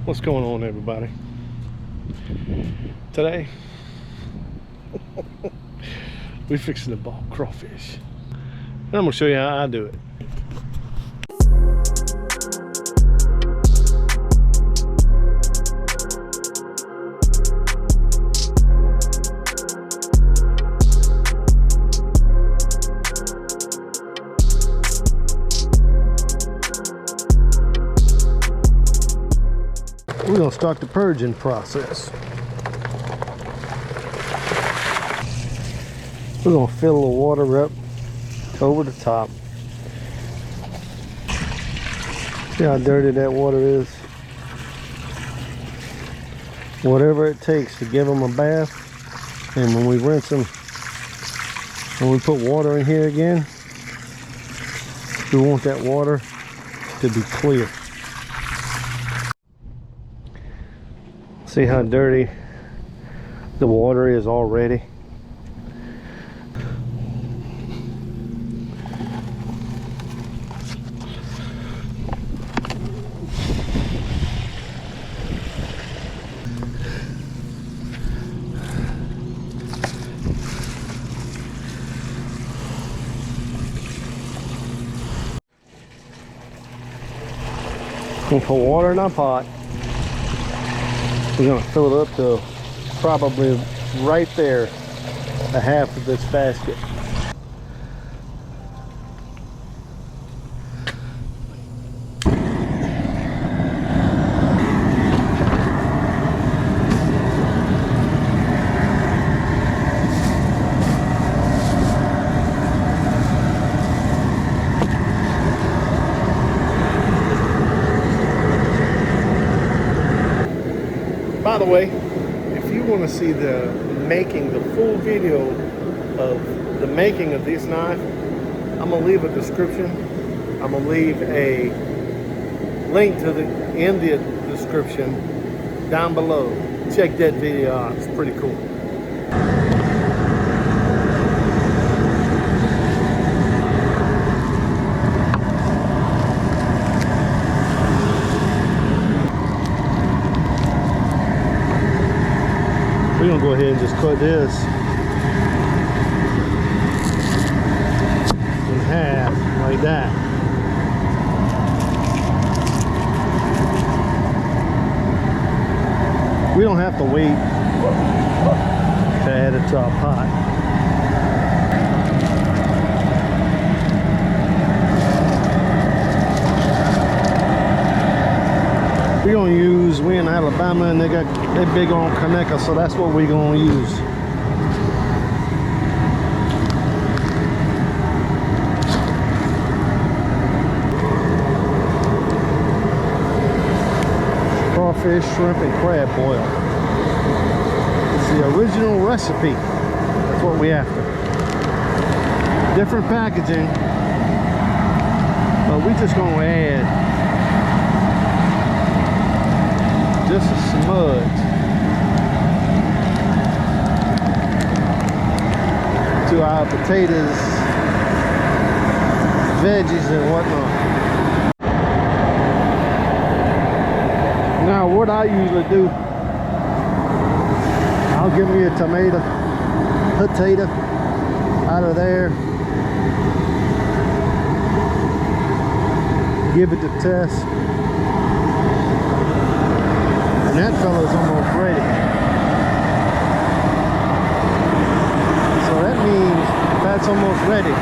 What's going on, everybody? Today we're fixing to ball crawfish, and I'm gonna show you how I do it. We're gonna start the purging process. We're gonna fill the water up over the top. See how dirty that water is? Whatever it takes to give them a bath. And when we rinse them, when we put water in here again, we want that water to be clear. See how dirty the water is already? We'll put water in our pot. We're gonna fill it up to probably right there, a half of this basket. By the way, if you want to see the full video of the making of this knife, I'm gonna leave a description. I'm gonna leave a link to in the description down below. Check that video out. It's pretty cool. We're gonna go ahead and just cut this in half like that. We don't have to wait to add it to our pot. We're gonna use, we in Alabama and they big on Conecuh, so that's what we're gonna use. Crawfish, shrimp, and crab boil. It's the original recipe. That's what we after. Different packaging, but we just gonna add just a smudge to our potatoes, veggies, and whatnot. Now, what I usually do, I'll give me a potato out of there, give it the test. And that fella's almost ready. So that means that's almost ready.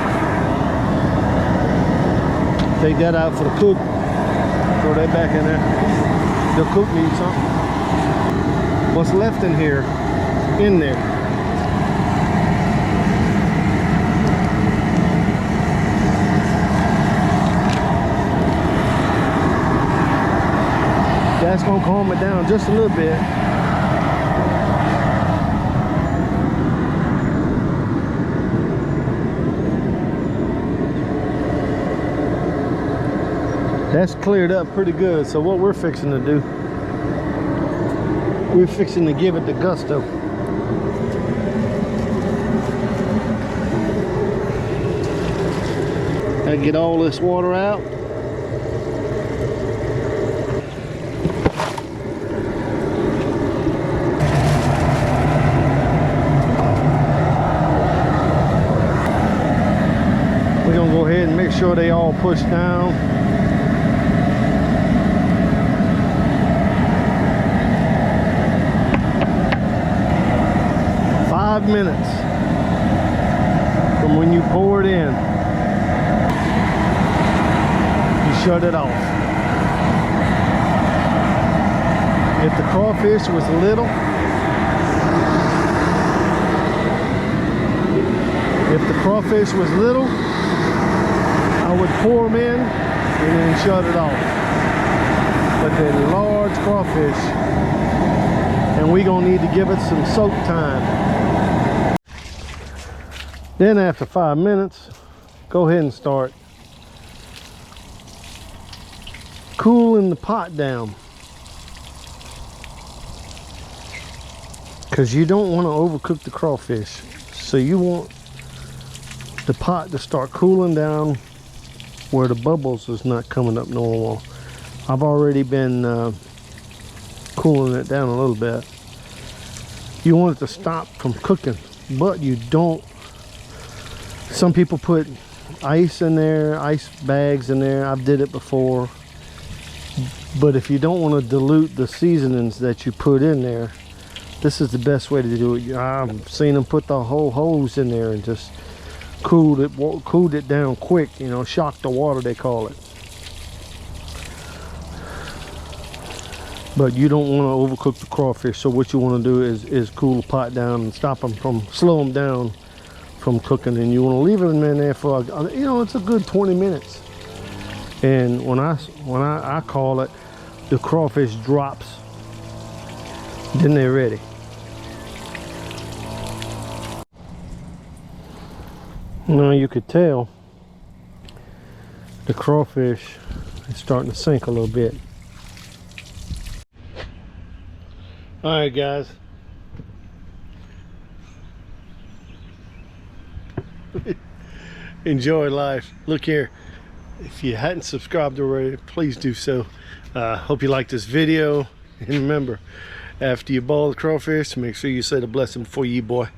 Take that out for the cook. Throw that back in there. The cook needs something. What's left in here, in there. That's gonna calm it down just a little bit. That's cleared up pretty good. So what we're fixing to do, we're fixing to give it the gusto. Gotta get all this water out. sure they all push down. Minutes from when you pour it in, you shut it off. If the crawfish was little, I would pour them in and then shut it off. But they're large crawfish, and we're gonna need to give it some soak time. Then after 5 minutes, go ahead and start cooling the pot down, because you don't want to overcook the crawfish. So you want the pot to start cooling down where the bubbles is not coming up no more. I've already been cooling it down a little bit. You want it to stop from cooking, but you don't. Some people put ice in there, ice bags in there. I've did it before. But if you don't want to dilute the seasonings that you put in there, this is the best way to do it. I've seen them put the whole hose in there and just cooled it down quick, you know, shock the water they call it. But you don't want to overcook the crawfish, so what you want to do is cool the pot down and slow them down from cooking. And you want to leave them in there for, you know, it's a good 20 minutes. And when I call it, the crawfish drops, then they're ready. Now you could tell the crawfish is starting to sink a little bit. All right, guys. Enjoy life. Look here. If you hadn't subscribed already, please do so. Hope you like this video. And remember, after you boil the crawfish, make sure you say the blessing before you eat, boy.